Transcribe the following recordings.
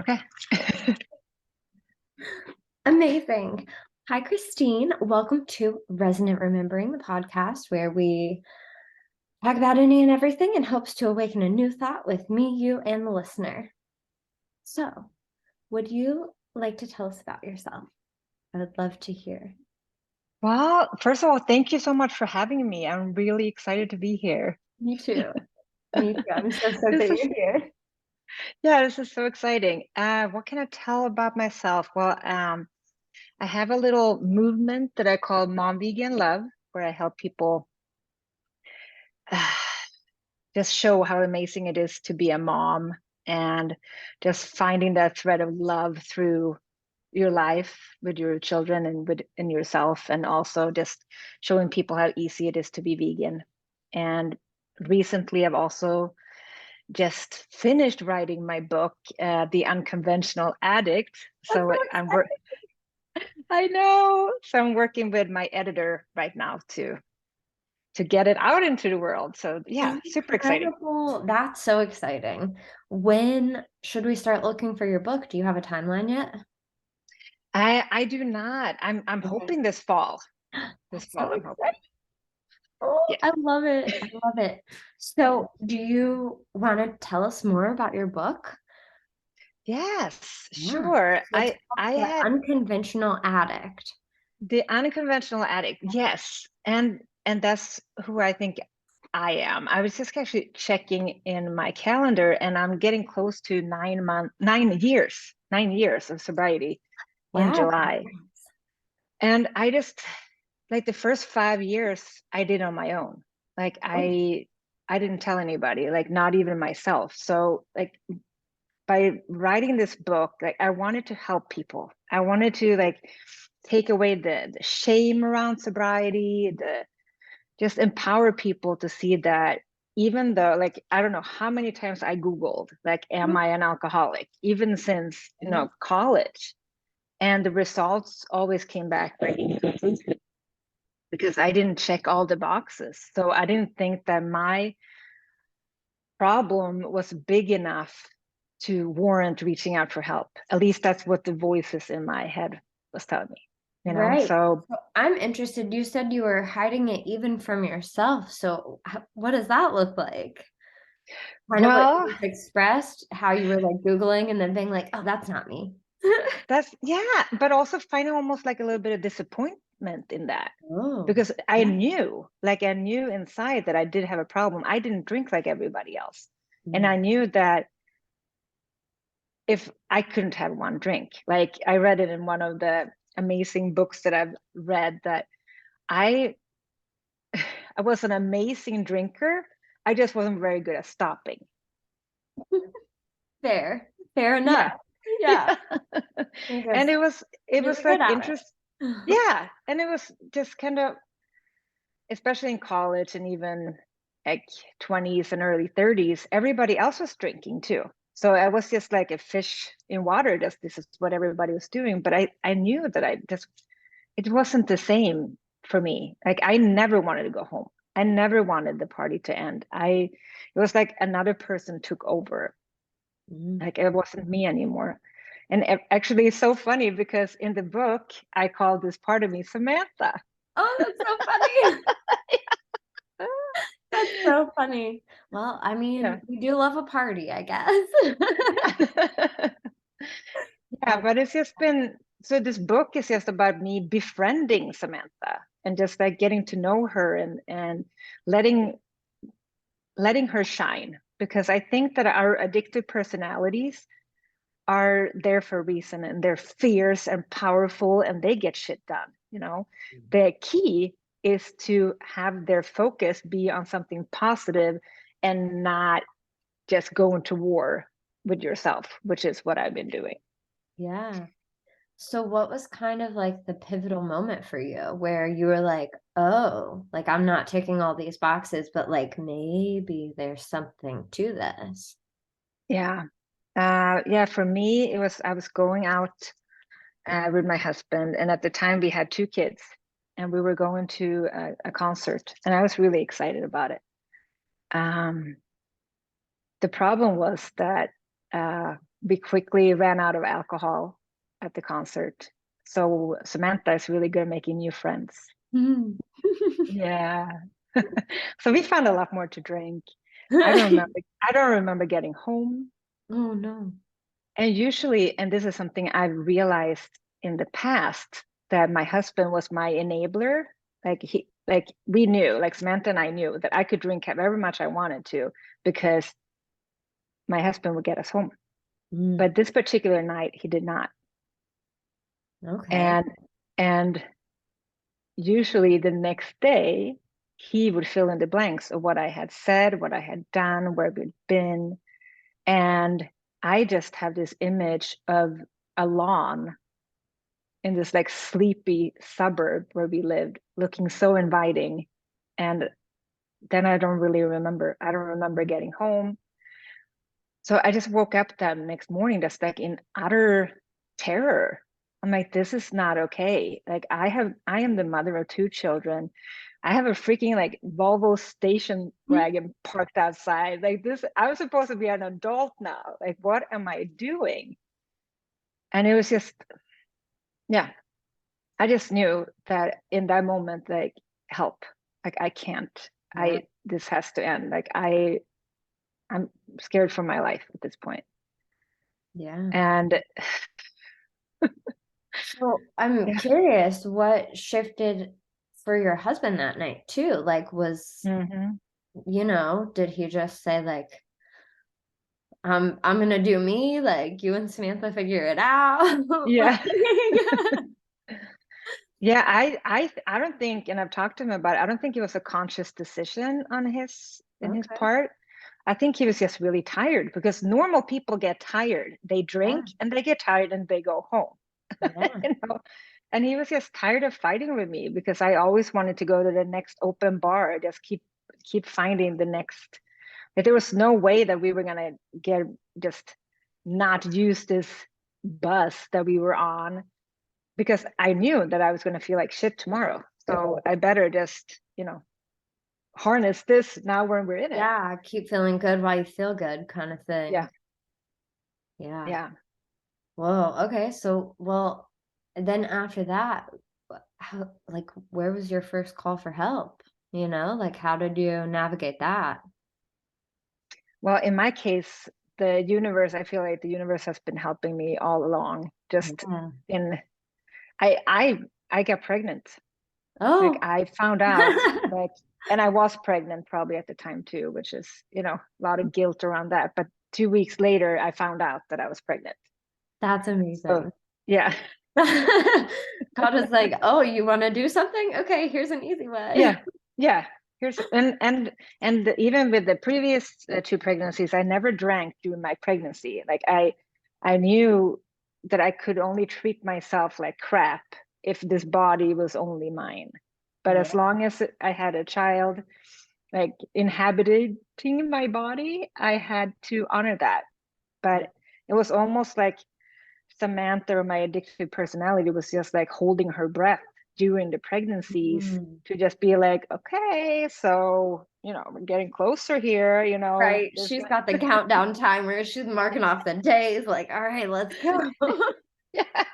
Okay. Amazing. Hi, Kristine. Welcome to Resonant Remembering, the podcast where we talk about any and everything in hopes to awaken a new thought with me, you, and the listener. So, would you like to tell us about yourself? I would love to hear. Well, first of all, thank you so much for having me. I'm really excited to be here. Me too. Me too. I'm so stoked This that is, you're here. yeah, this is so exciting. What can I tell about myself? Well, I have a little movement that I call Mom VeganLove, where I help people just show how amazing it is to be a mom and just finding that thread of love through your life with your children and within yourself, and also just showing people how easy it is to be vegan. And recently I've also just finished writing my book, The Unconventional Addict. That's so So I know, so I'm working with my editor right now to get it out into the world. So yeah, super exciting. incredible. That's so exciting. When should we start looking for your book? Do you have a timeline yet? I do not. I'm Okay. hoping this fall. This That's so fall I'm hoping. exciting. Oh, Yeah. I love it. I love it. So, do you want to tell us more about your book? Yes, Yeah. sure. So it's called I The had Unconventional Addict. the unconventional addict. Yes. And that's who I think I am. I was just actually checking in my calendar, and I'm getting close to 9 years of sobriety in Wow. July. And I just, like, the first 5 years I did on my own. Like Oh, I didn't tell anybody, like not even myself. So like by writing this book, like I wanted to help people. I wanted to like take away the shame around sobriety, the just empower people to see that, even though, like, I don't know how many times I Googled, like, am I an alcoholic, even since, college. And the results always came back like inconclusive because I didn't check all the boxes. So I didn't think that my problem was big enough to warrant reaching out for help. At least that's what the voices in my head was telling me, right. So, So I'm interested. You said you were hiding it even from yourself. So, what does that look like? Kind of what well, you just expressed, how you were like Googling and then being like, oh, that's not me. that's, yeah, but also finding almost like a little bit of disappointment in that, Oh, because I yeah. knew, like, I knew inside that I did have a problem. I didn't drink like everybody else. And Mm. I knew that if I couldn't have one drink, like I read it in one of the amazing books that I've read, that I I was an amazing drinker. I just wasn't very good at stopping. Fair. Fair enough. Yeah. Yeah. Yeah. And Because it you're was good like at interest. it. Yeah. And it was just kind of, especially in college and even like 20s and early 30s, everybody else was drinking too. So I was just like a fish in water. Just this is what everybody was doing. But I knew that it wasn't the same for me. Like I never wanted to go home. I never wanted the party to end. It was like another person took over. Mm. Like it wasn't me anymore. And actually, it's so funny because in the book, I called this part of me Samantha. Oh, that's so funny. That's so funny. Well, I Yeah. mean, we do love a party, I guess. Yeah, but it's just been, so this book is just about me befriending Samantha and just like getting to know her, and letting letting her shine, because I think that our addictive personalities are there for a reason, and they're fierce and powerful and they get shit done. The key is to have their focus be on something positive and not just go into war with yourself, which is what I've been doing. Yeah. So what was kind of like the pivotal moment for you where you were like, oh, like I'm not ticking all these boxes, but like maybe there's something to this. Yeah. Yeah, for me, I was going out with my husband, and at the time we had two kids, and we were going to a concert, and I was really excited about it. Um, the problem was that we quickly ran out of alcohol at the concert. So Samantha is really good at making new friends. Mm. Yeah. So we found a lot more to drink. I don't remember getting home. Oh no. And usually, and this is something I've realized in the past, that my husband was my enabler. Like we knew, like Samantha and I knew that I could drink however much I wanted to because my husband would get us home. Mm. But this particular night, he did not. Okay. And usually the next day, he would fill in the blanks of what I had said, what I had done, where we'd been. And I just have this image of a lawn in this like sleepy suburb where we lived, looking so inviting. And then I don't really remember. I don't remember getting home. So I just woke up that next morning just like in utter terror. I'm like, this is not okay. Like I am the mother of two children. I have a freaking like Volvo station wagon parked outside. Like this, I was supposed to be an adult now. Like, what am I doing? And it was just, yeah, I just knew that in that moment, like, help. Like I can't. Yeah. This has to end. I'm scared for my life at this point. Yeah. And So I'm yeah. curious, what shifted for your husband that night too? Like, Hmm. did he just say like, I'm gonna do me, like you and Samantha figure it out? Yeah. Yeah, I don't think, and I've talked to him about it, I don't think it was a conscious decision on his in his Okay. part. I think he was just really tired because normal people get tired. They Yeah. drink and they get tired and they go home. Yeah. You know? And he was just tired of fighting with me because I always wanted to go to the next open bar, just keep finding the next. Like there was no way that we were gonna get just not use this bus that we were on because I knew that I was going to feel like shit tomorrow. So I better just, harness this now when we're in it. Yeah. Keep feeling good while you feel good, kind of Yeah. thing. Yeah. Yeah. Whoa. Okay. So, well, then after that, like, where was your first call for help? Like, how did you navigate that? Well, in my case, I feel like the universe has been helping me all along. Just Yeah. in, I got pregnant. Like Oh. I found out like, and I was pregnant probably at the time too, which is, a lot of guilt around that. But 2 weeks later, I found out that I was pregnant. That's So amazing. yeah. God is like, oh, you want to do something? Okay, here's an easy way. Yeah, yeah. Here's and even with the previous two pregnancies, I never drank during my pregnancy. Like I knew that I could only treat myself like crap if this body was only mine. But Yeah. as long as I had a child like inhabiting my body, I had to honor that. Yeah. But it was almost like Samantha, or my addictive personality, was just like holding her breath during the pregnancies Mm. to just be like, okay, so, we're getting closer here, Right. there's She's got the countdown timer. She's marking off the days, like, all right, let's go. yeah.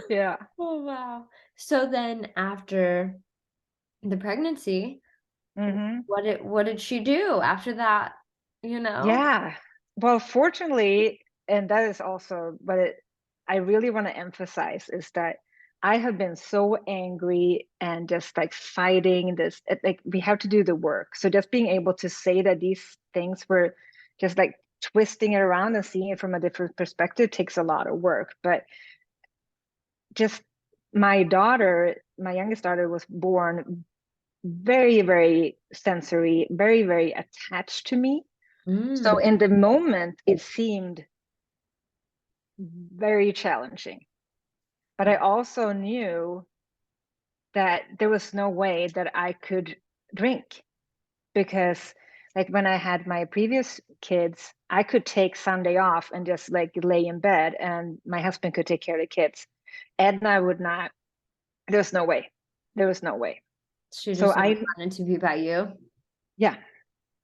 Yeah. Oh, wow. So then after the pregnancy, Hmm. what did she do after that? You know? Yeah. Well, fortunately, and that is also, I really want to emphasize is that I have been so angry and just like fighting this, like we have to do the work. So just being able to say that these things were just like twisting it around and seeing it from a different perspective takes a lot of work. But just my youngest daughter was born very, very sensory, very, very attached to me. So Mm. in the moment, it seemed very challenging. But I also knew that there was no way that I could drink because, like, when I had my previous kids, I could take Sunday off and just like lay in bed, and my husband could take care of the kids. Edna would not. There was no way. There was no way. She So just wanted to be by you. yeah,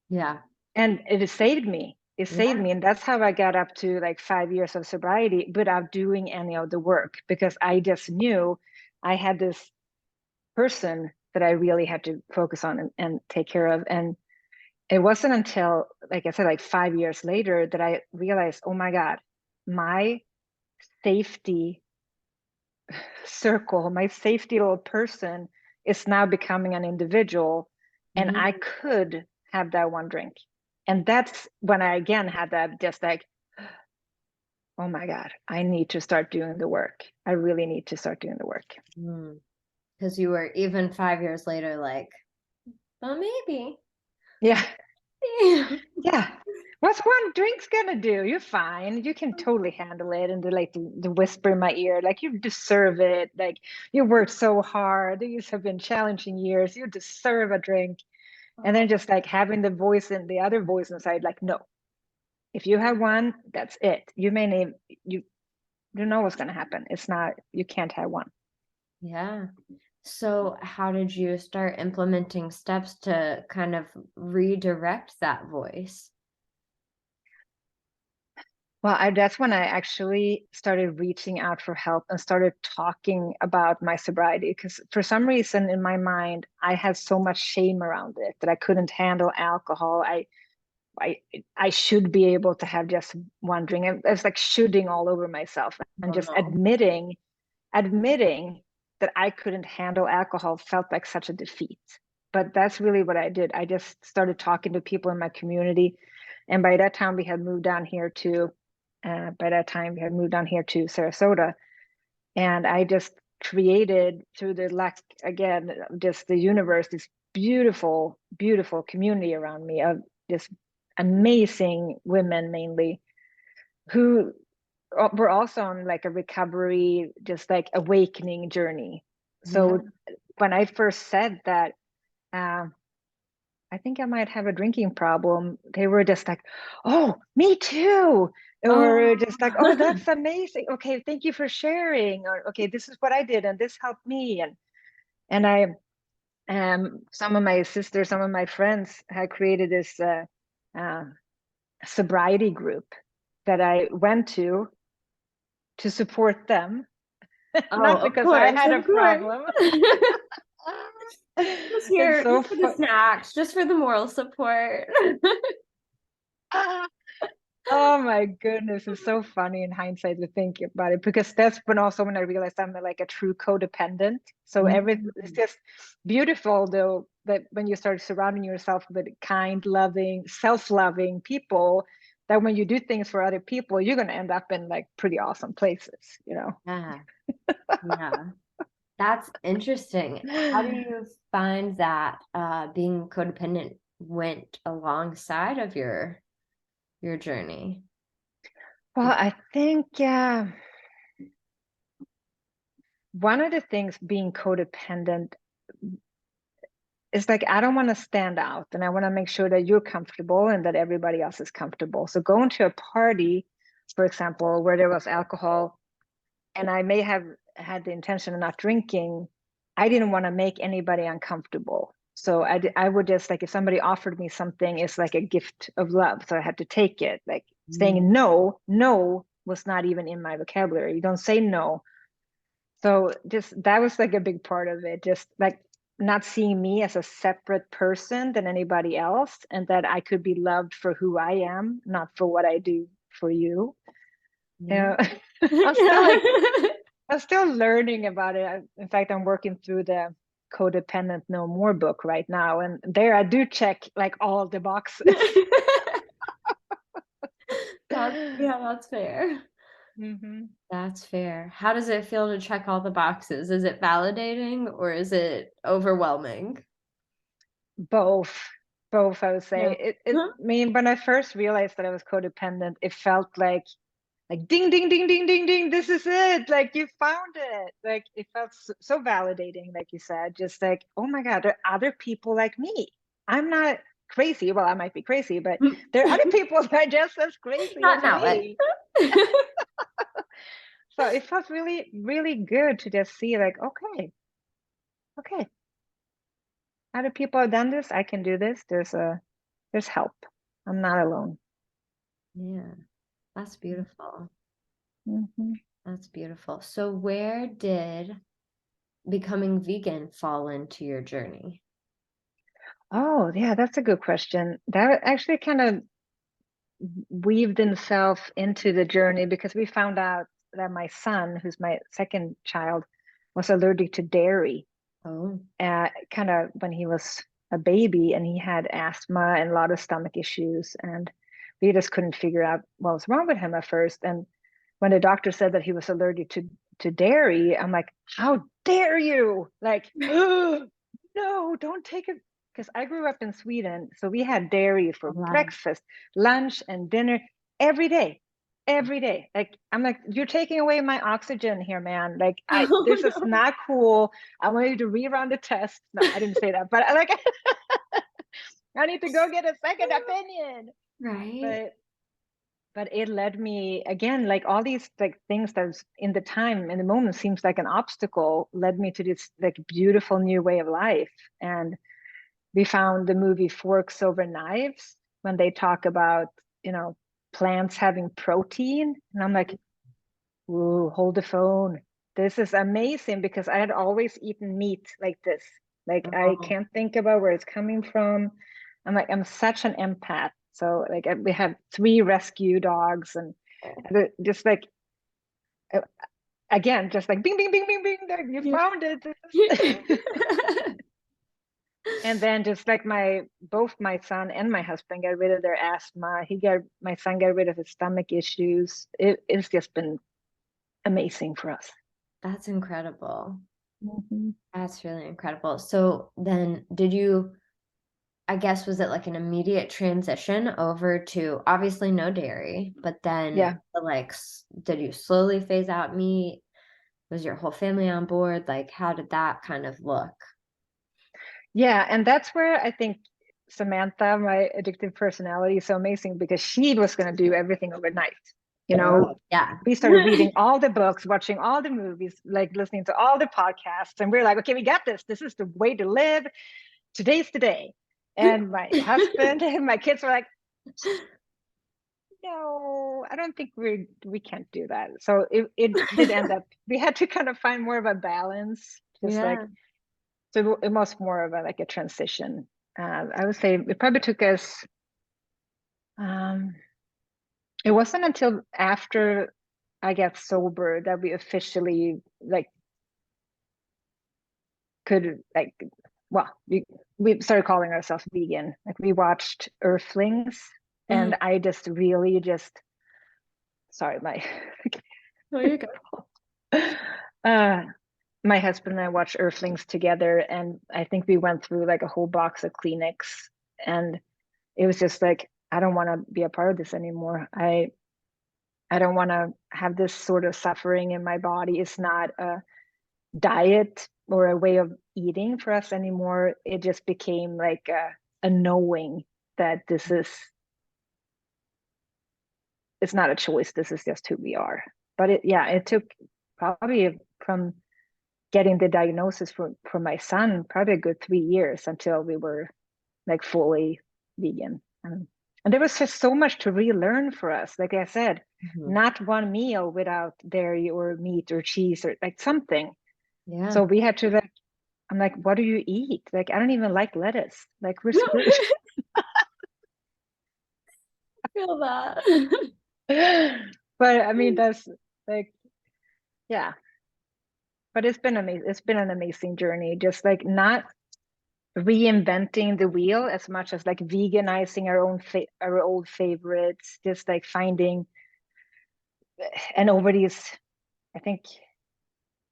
Yeah. and it saved me. It saved me. And that's how I got up to like 5 years of sobriety without doing any of the work, because I just knew I had this person that I really had to focus on and take care of. And it wasn't until, like I said, like 5 years later that I realized, oh my God, my safety circle, my safety little person is now becoming an individual, and I could have that one drink. And that's when I again had that just like, oh my God, I need to start doing the work. I really need to start doing the work. Because you were even 5 years later, like, well, maybe. Yeah. Yeah. What's one drink's gonna do? You're fine. You can totally handle it. And the whisper in my ear, like, you deserve it. Like, you worked so hard. These have been challenging years. You deserve a drink. And then just like having the voice and the other voice inside, like, no, if you have one, that's it. You may name, you don't know what's gonna happen. It's not, you can't have one. Yeah. So how did you start implementing steps to kind of redirect that voice? Well, that's when I actually started reaching out for help and started talking about my sobriety, because for some reason in my mind, I had so much shame around it that I couldn't handle alcohol. I, I should be able to have just one drink. I was like shooting all over myself, and Oh, just no. admitting that I couldn't handle alcohol felt like such a defeat. But that's really what I did. I just started talking to people in my community. And by that time, we had moved down here to Sarasota. And I just created, through the luck, again, just the universe, this beautiful, beautiful community around me of just amazing women, mainly, who were also on like a recovery, just like awakening journey. So when I first said that, I think I might have a drinking problem, they were just like, oh, me too. Or just like, oh, that's amazing. Okay, thank you for sharing. Or okay, this is what I did and this helped me. And I some of my sisters, some of my friends had created this uh, sobriety group that I went to support them, Oh, not of because I course, had a of course. problem. It's so Just for the snacks, just for the moral support. Oh my goodness, it's so funny in hindsight to think about it, because that's when I realized I'm like a true codependent. So it's just beautiful though that when you start surrounding yourself with kind, loving, self-loving people, that when you do things for other people, you're gonna end up in like pretty awesome places, you know. Yeah. Yeah. That's interesting. How do you find that being codependent went alongside of your journey? Well, I think one of the things being codependent is like, I don't want to stand out, and I want to make sure that you're comfortable and that everybody else is comfortable. So going to a party, for example, where there was alcohol, and I may have had the intention of not drinking, I didn't want to make anybody uncomfortable. So I would just like, if somebody offered me something, it's like a gift of love. So I had to take it. Like saying no was not even in my vocabulary. You don't say no. So just that was like a big part of it, just like not seeing me as a separate person than anybody else, and that I could be loved for who I am, not for what I do for you. Yeah. I'm still like, I'm still learning about it. In fact, I'm working through the Codependent No More book right now, and there I do check like all the boxes. That's fair. Mm-hmm. That's fair. How does it feel to check all the boxes? Is it validating or is it overwhelming? Both, both, I would Yeah. say. I mean, when I first realized that I was codependent, it felt like ding, ding, ding, ding, ding, ding, this is it. Like you found it. Like it felt so validating, like you said, just like, oh my God, there are other people like me. I'm not crazy. Well, I might be crazy, but there are other people that are just as crazy Not as now it. me. So it felt really, really good to just see like, okay, other people have done this. I can do this. There's help. I'm not alone. Yeah, that's beautiful. Mm-hmm. That's beautiful. So where did becoming vegan fall into your journey? Oh, yeah, that's a good question. That actually kind of weaved himself into the journey because we found out that my son, who's my second child, was allergic to dairy. Oh, Kind of when he was a baby, and he had asthma and a lot of stomach issues, and we just couldn't figure out what was wrong with him at first. And when the doctor said that he was allergic to dairy, I'm like, how dare you? Like, oh, no, don't take it. Because I grew up in Sweden, so we had dairy for wow. breakfast, lunch, and dinner every day. Every day. Like, I'm like, you're taking away my oxygen here, man. Like, Oh this is no. not cool. I want you to rerun the test. No, I didn't say that, but I like, I need to go get a second opinion. Right. But it led me again, like all these like things that's in the time in the moment seems like an obstacle, led me to this like beautiful new way of life. And we found the movie Forks Over Knives when they talk about, you know, plants having protein. And I'm like, ooh, hold the phone. This is amazing, because I had always eaten meat like this. Like, I Oh, can't think about where it's coming from. I'm like, I'm such an empath. So like we have 3 rescue dogs, and just like uh, again, just like bing, bing, bing, bing, bing, like, you yeah. found it. And then just like both my son and my husband got rid of their asthma. My son got rid of his stomach issues. It's just been amazing for us. That's incredible. Mhm. That's really incredible. So then did you, I guess, was it like an immediate transition over to obviously no dairy, but then Yeah. like, did you slowly phase out meat? Was your whole family on board? Like, how did that kind of look? Yeah, and that's where I think Samantha, my addictive personality, is so amazing, because she was going to do everything overnight. You know, Yeah. we started reading all the books, watching all the movies, like listening to all the podcasts, and we're like, okay, we got this. This is the way to live. Today's the day. And my husband and my kids were like, no, I don't think we can't do that. So it did end up, we had to kind of find more of a balance, just like, Yeah. so it was more of a like a transition. I would say it probably took us. Um, it wasn't until after I got sober that we officially like could like. Well, we started calling ourselves vegan. Like, we watched Earthlings, Mhm. and I just really just sorry my. Oh, you go. uh, my husband and I watched Earthlings together, and I think we went through like a whole box of Kleenex, and it was just like, I don't want to be a part of this anymore. I don't want to have this sort of suffering in my body. It's not a diet or a way of eating for us anymore. It just became like a knowing that this is, it's not a choice. This is just who we are. But it took probably from getting the diagnosis for my son, probably a good 3 years until we were like fully vegan. And there was just so much to relearn for us. Like I said, Mhm. not one meal without dairy or meat or cheese or like something. Yeah. So we had to like, I'm like, what do you eat? Like, I don't even like lettuce. Like, we're screwed. Feel that. But I mean, that's like, yeah. But it's been amazing. It's been an amazing journey. Just like not reinventing the wheel as much as like veganizing our old favorites. Just like finding, and over these, I think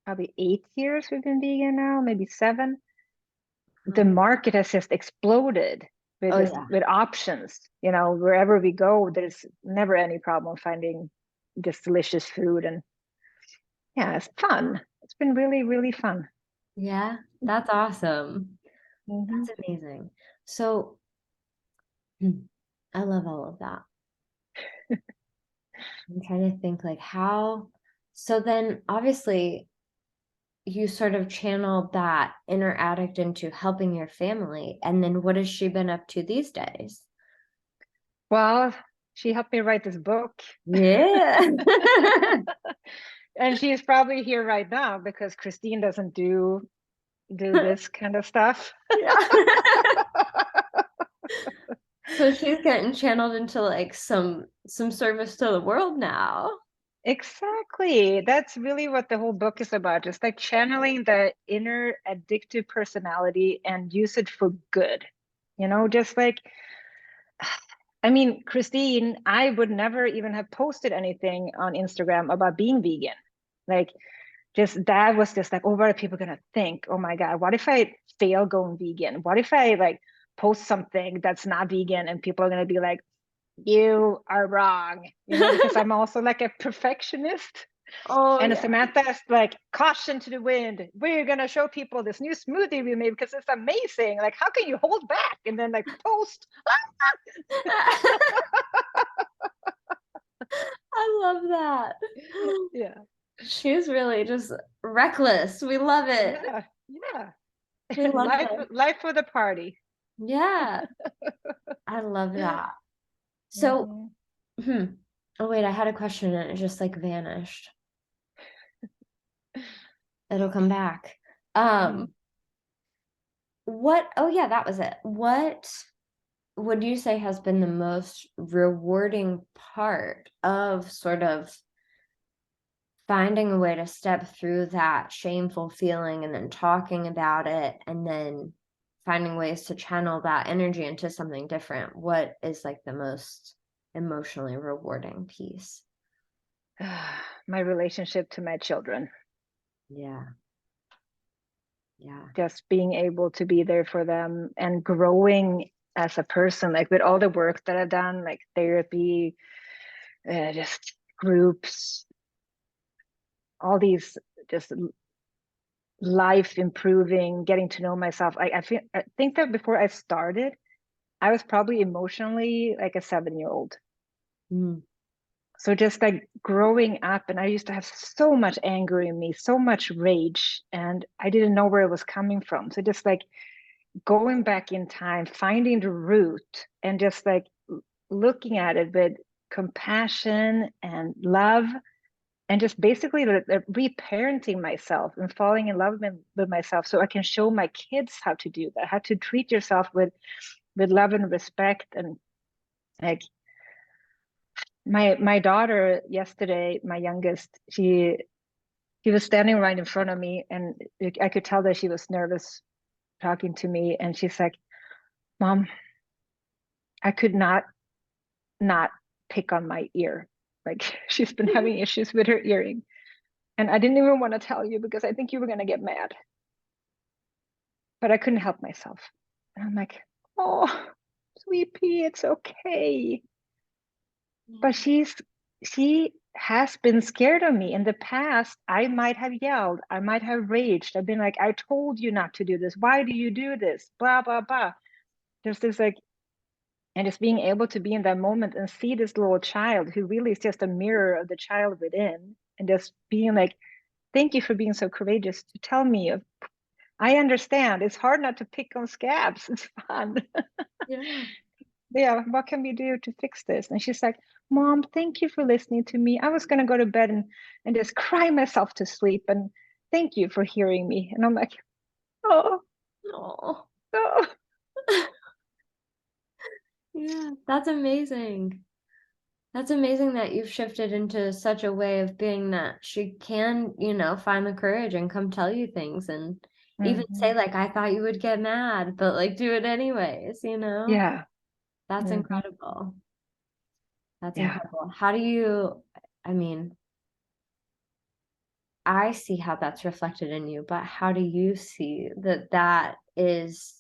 probably 8 years we've been vegan now, maybe 7. The Mhm. market has just exploded Oh yeah. with options. You know, wherever we go, there's never any problem finding just delicious food. And yeah, it's fun. It's been really, really fun. Yeah. That's awesome. Hmm. That's amazing. So I love all of that. I'm trying to think like how, so then obviously you sort of channeled that inner addict into helping your family. And then what has she been up to these days? Well, She helped me write this book. Yeah. And she's probably here right now because Kristine doesn't do this kind of stuff. Yeah. So she's getting channeled into like some service to the world now. Exactly. That's really what the whole book is about. Just like channeling the inner addictive personality and use it for good. Just like, I mean, Kristine, I would never even have posted anything on Instagram about being vegan. Like, just that was just like, oh, what are people gonna think? Oh my God, what if I fail going vegan? What if I like post something that's not vegan and people are gonna be like, you are wrong, because I'm also like a perfectionist. Oh And yeah. Samantha's like, caution to the wind. We're gonna show people this new smoothie we made because it's amazing. Like, how can you hold back? And then like post. I love that. Yeah. She's really just reckless. We love it. Yeah. Yeah. We love it. Life for the party. Yeah. I love that. So, Mm-hmm. oh wait, I had a question and it just like vanished. It'll come back. Mm. Oh yeah, that was it. What would you say has been the most rewarding part of sort of finding a way to step through that shameful feeling and then talking about it and then finding ways to channel that energy into something different? What is like the most emotionally rewarding piece? My relationship to my children. Yeah. Yeah. Just being able to be there for them and growing as a person, like with all the work that I've done, like therapy, just groups, all these just life improving, getting to know myself. I think that before I started, I was probably emotionally like a 7-year-old. Mm. So just like growing up, and I used to have so much anger in me, so much rage, and I didn't know where it was coming from. So just like going back in time, finding the root, and just like looking at it with compassion and love, and just basically reparenting myself and falling in love with myself so I can show my kids how to do that, how to treat yourself with love and respect. And like my daughter yesterday, my youngest, she was standing right in front of me, and I could tell that she was nervous talking to me, and she's like, Mom, I could not pick on my ear. Like, she's been having issues with her earring. And I didn't even want to tell you because I think you were going to get mad. But I couldn't help myself. And I'm like, oh, sweetie, it's okay. But she has been scared of me. In the past, I might have yelled, I might have raged. I've been like, I told you not to do this. Why do you do this? Blah, blah, blah. There's this like, and just being able to be in that moment and see this little child who really is just a mirror of the child within, and just being like, thank you for being so courageous to tell me. I understand. It's hard not to pick on scabs. It's fun. Yeah. Yeah, what can we do to fix this? And she's like, Mom, thank you for listening to me. I was going to go to bed and just cry myself to sleep. And thank you for hearing me. And I'm like, oh, Oh. oh. Yeah, that's amazing. That's amazing that you've shifted into such a way of being that she can, find the courage and come tell you things and even say Mm-hmm. like, I thought you would get mad, but like do it anyways. Yeah. That's Mm-hmm. incredible. That's Yeah. incredible. How do you, I mean, I see how that's reflected in you, but how do you see that that is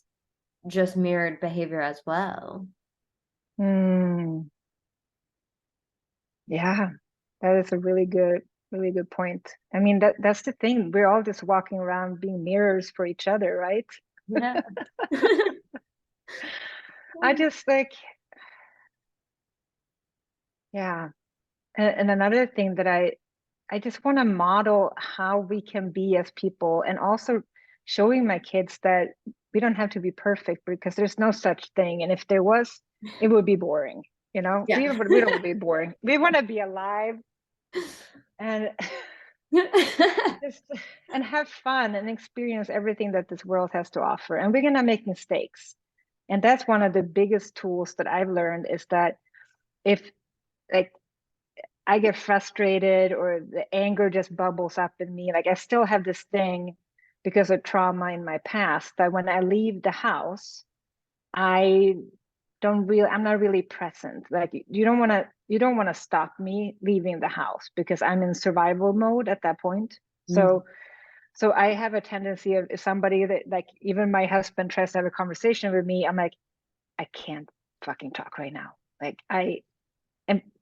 just mirrored behavior as well? Mm. Yeah. That is a really good point. I mean, that's the thing. We're all just walking around being mirrors for each other, right? Yeah. I just like, yeah. And another thing that I just want to model how we can be as people, and also showing my kids that we don't have to be perfect because there's no such thing. And if there was, it would be boring. you know, Yeah. we don't want to be boring. We want to be alive and just and have fun and experience everything that this world has to offer. And we're gonna make mistakes. And that's one of the biggest tools that I've learned is that if like I get frustrated or the anger just bubbles up in me, like I still have this thing because of trauma in my past that when I leave the house, I I'm not really present. Like you don't want to stop me leaving the house because I'm in survival mode at that point. Mhm. So I have a tendency of if somebody that like even my husband tries to have a conversation with me, I'm like, I can't fucking talk right now. Like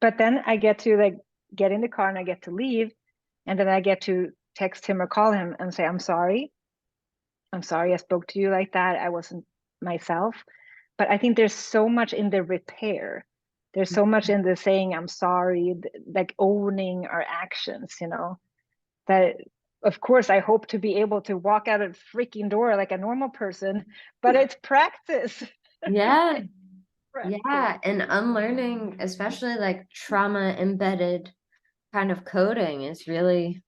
but then I get to like get in the car and I get to leave, and then I get to text him or call him and say, I'm sorry. I'm sorry I spoke to you like that. I wasn't myself. But I think there's so much in the repair. There's so much in the saying I'm sorry, like owning our actions, you know, that of course I hope to be able to walk out a freaking door like a normal person, but it's practice. Yeah. Practice. Yeah. And unlearning, especially like trauma embedded kind of coding it's really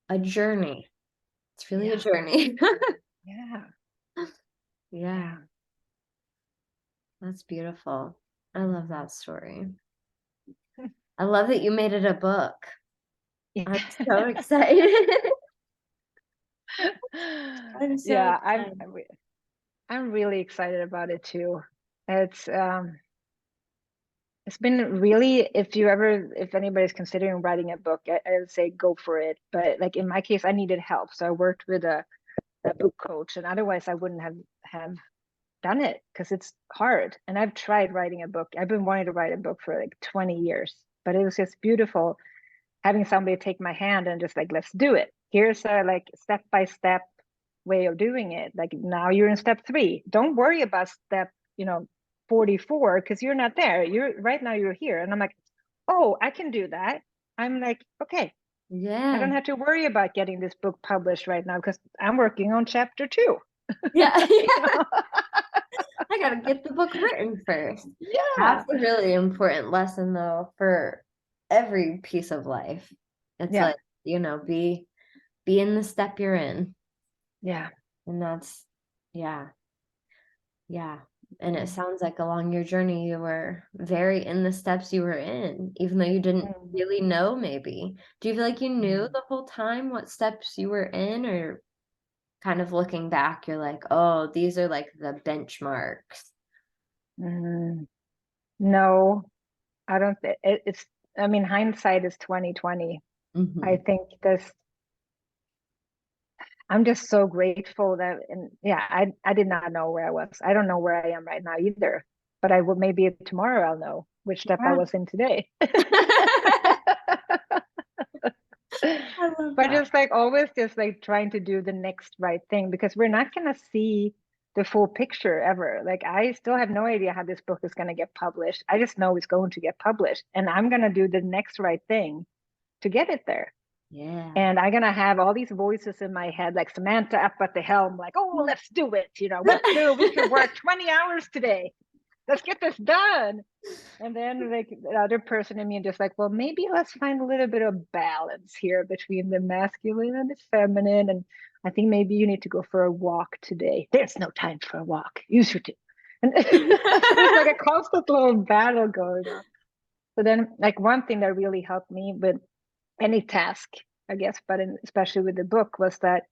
a journey. It's really a Yeah. journey. Yeah. Yeah, that's beautiful. I love that story. I love that you made it a book. I'm Yeah. so excited. I'm so Yeah, excited. I'm really excited about it too. It's been really, if anybody's considering writing a book, I would say go for it. But like in my case, I needed help. So I worked with a book coach, and otherwise I wouldn't have done it because it's hard. And I've tried writing a book. I've been wanting to write a book for like 20 years, but it was just beautiful having somebody take my hand and just like, let's do it. Here's a like step-by-step way of doing it. Like now you're in step 3. Don't worry about step, 44 because you're not there. You're right now you're here. And I'm like, oh, I can do that. I'm like, okay, I Yeah. don't have to worry about getting this book published right now because I'm working on chapter 2. Yeah. You know? I gotta get the book written first. Yeah. That's a really important lesson though for every piece of life. It's Yeah. like, be in the step you're in. Yeah. And that's yeah. Yeah. And it sounds like along your journey, you were very in the steps you were in, even though you didn't Mm. really know, maybe. Do you feel like you knew Mm. the whole time what steps you were in, or kind of looking back, you're like, oh, these are like the benchmarks? Mm. No, I don't it's I mean hindsight is 2020. I Hmm. think this I'm just so grateful that and yeah, I did not know where I was. I don't know where I am right now either. But I will maybe tomorrow I'll know which step I Yeah. was in today. I love But that. just like always just like trying to do the next right thing because we're not gonna see the full picture ever. Like I still have no idea how this book is gonna get published. I just know it's going to get published and I'm gonna do the next right thing to get it there. Yeah. And I'm gonna have all these voices in my head, like Samantha up at the helm, like, oh, let's do it. Let's do. We could work 20 hours today. Let's get this done. And then like the other person in me just like, well, maybe let's find a little bit of balance here between the masculine and the feminine. And I think maybe you need to go for a walk today. There's no time for a walk. You should do. And there's like a constant little battle going on. So then like one thing that really helped me with any task, I guess, but especially with the book was that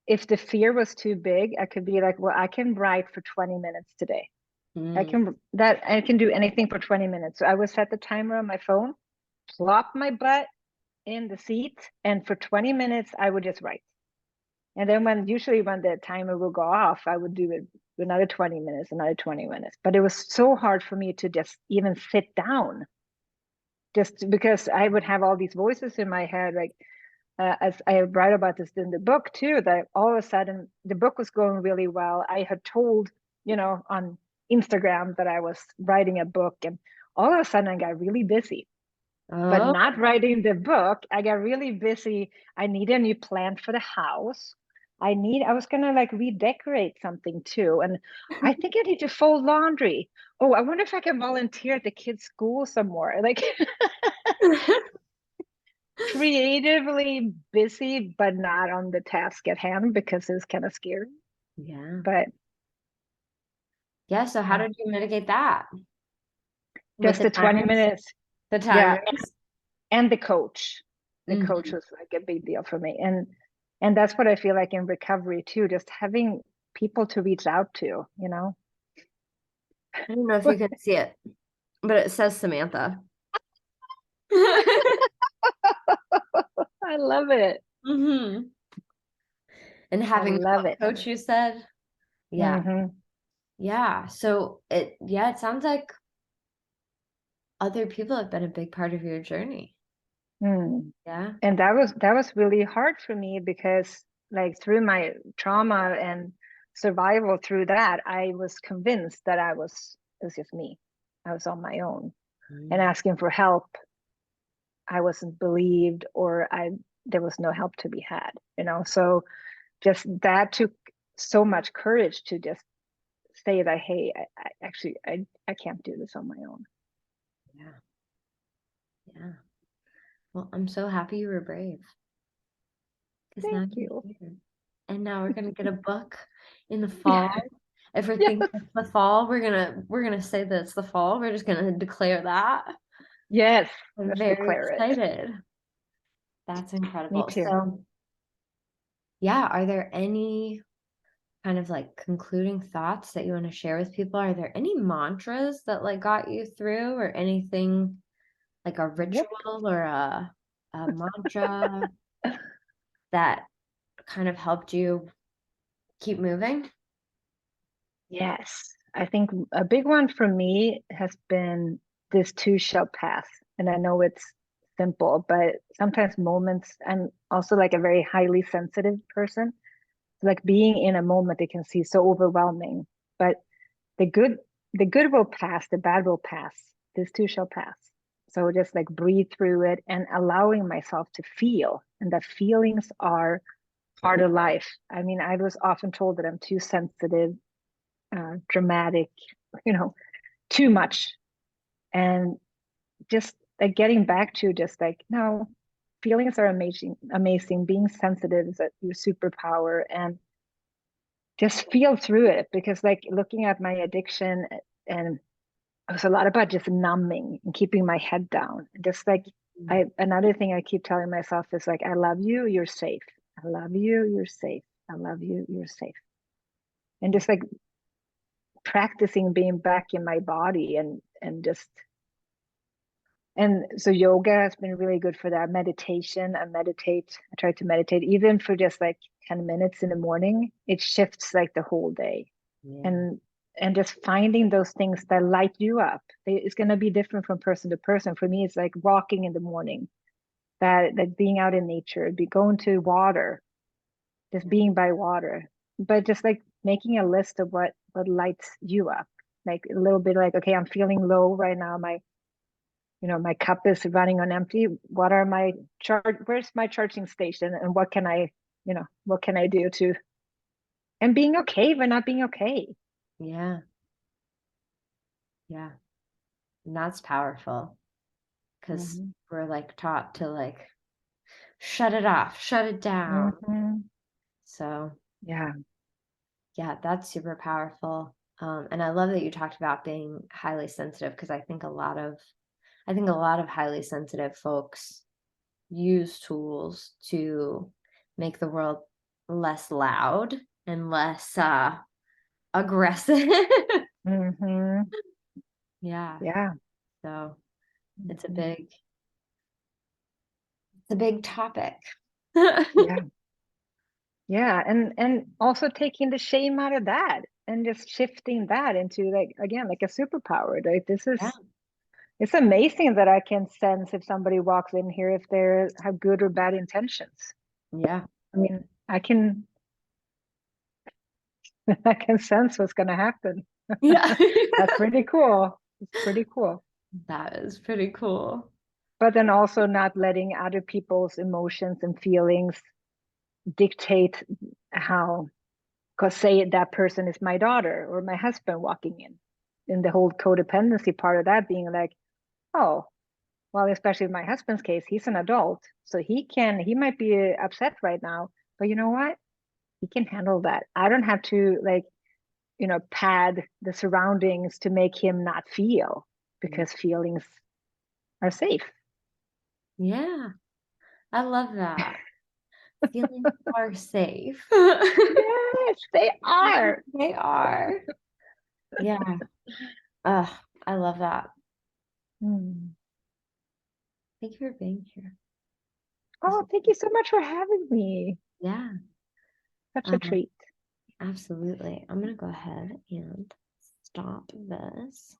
if the fear was too big, I could be like, well, I can write for 20 minutes today. Mm. I can do anything for 20 minutes. So I would set the timer on my phone, plop my butt in the seat, and for 20 minutes I would just write. And then usually when the timer will go off, I would do it another 20 minutes, another 20 minutes. But it was so hard for me to just even sit down, just because I would have all these voices in my head, like as I write about this in the book too, that all of a sudden the book was going really well. I had told, on Instagram that I was writing a book, and all of a sudden I got really busy. But not Oh, writing the book, I got really busy. I needed a new plant for the house. I was gonna like redecorate something too. And I think I need to fold laundry. Oh, I wonder if I can volunteer at the kids' school some more. Like creatively busy, but not on the task at hand because it's kind of scary. Yeah. But Yeah. So how yeah, did you mitigate that with just the the 20 timers? minutes. The Yeah. timers. And the coach. The coach Mhm. was like a big deal for me. And that's what I feel like in recovery too, just having people to reach out to, you know. I don't know if you can see it, but it says Samantha. I love it. hmm And I having love the it. coach, you said? Yeah. Hmm. Yeah. So it sounds like other people have been a big part of your journey. Mm. Yeah. And that was really hard for me because like through my trauma and survival through that, I was convinced that it was just me. I was on my own. And Mm. asking for help, I wasn't believed, or there was no help to be had, you know. So just that took so much courage to just say that, hey, I can't do this on my own. Yeah. Yeah. Well, I'm so happy you were brave because now Thank you're you. here. And now we're gonna get a book in the fall. If we're Yes, thinking it's the fall, we're gonna say that it's the fall. We're just gonna declare that. yes, I'm let's very declare it. excited. That's Me incredible. too. So, yeah, are there any kind of like concluding thoughts that you want to share with people? Are there any mantras that like got you through or anything like a Yep. ritual or a mantra that kind of helped you keep moving? Yes, I think a big one for me has been this too shall pass. And I know it's simple, but sometimes moments, I'm also like a very highly sensitive person. Like being in a moment, it can seem so overwhelming. But the good, the good will pass, the bad will pass. This too shall pass. So just like breathe through it and allowing myself to feel, and that feelings are part of life. I mean, I was often told that I'm too sensitive, dramatic, you know, too much. And just like getting back to just like, no, feelings are amazing, amazing. Being sensitive is your superpower, and just feel through it. Because like looking at my addiction, and it was a lot about just numbing and keeping my head down. Just like another thing I keep telling myself is like, I love you, you're safe. I love you, you're safe. I love you, you're safe. And just like practicing being back in my body, and just, and so yoga has been really good for that. Meditation, I try to meditate even for just like 10 minutes in the morning. It shifts like the whole day. Yeah. And just finding those things that light you up. It's going to be different from person to person. For me, it's like walking in the morning, that being out in nature, be going to water, just Yeah. being by water, but just like making a list of what lights you up. Like a little bit like, okay, I'm feeling low right now. My cup is running on empty. What are my where's my charging station, and what can I do to, and being okay with not being okay. Yeah. Yeah. And that's powerful because Hmm. we're like taught to like shut it off, shut it down. Hmm. So Yeah. yeah, that's super powerful. And I love that you talked about being highly sensitive because I think a lot of highly sensitive folks use tools to make the world less loud and less aggressive. Hmm. Yeah. Yeah. So it's a Hmm. big it's a big topic. Yeah. Yeah. And also taking the shame out of that and just shifting that into like, again, like a superpower. Like this is, Yeah. it's amazing that I can sense if somebody walks in here, if they have good or bad intentions. Yeah. I mean, I can sense what's going to happen. Yeah. That's pretty cool. It's pretty cool. That is pretty cool. But then also not letting other people's emotions and feelings dictate how, because say that person is my daughter or my husband walking in, and the whole codependency part of that being like, oh, well, especially in my husband's case, he's an adult, so he might be upset right now, but you know what? He can handle that. I don't have to like, pad the surroundings to make him not feel, because feelings are safe. Yeah, I love that. Feelings are safe. Yes, they are. They are. Yeah. I love that. Hmm. Thank you for being here. Oh, thank you so much for having me. Yeah, Such a treat. absolutely. I'm gonna go ahead and stop this.